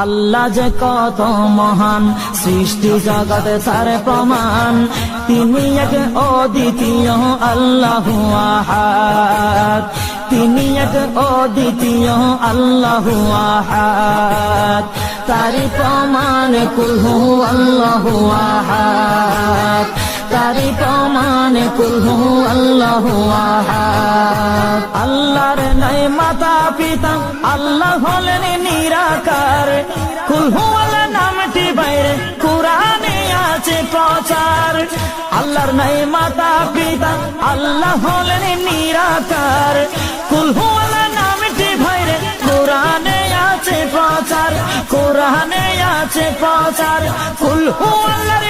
আল্লাহ যে কত মহান, সৃষ্টি জগতে তার প্রমাণ। তিনি এক অদ্বিতীয় আল্লাহু আহাদ, তিনি এক অদ্বিতীয় আল্লাহু আহাদ। তারি প্রমাণ কুল হু আল্লাহু আহাদ, তারি প্রমাণ কুল হু আল্লাহু আহাদ। আল্লাহর নাই মাতা পিতা, আল্লাহ হলেন নিরাকার। কুল হু আল্লাহ নামটি বাইরে কুরআনে আছে প্রচার। আল্লাহর নাই মাতা পিতা, আল্লাহ হলেন নিরাকার। কুল হু আল্লাহ নামটি বাইরে কুরআনে আছে প্রচার, কুরআনে আছে প্রচার। কুল হু আল্লাহর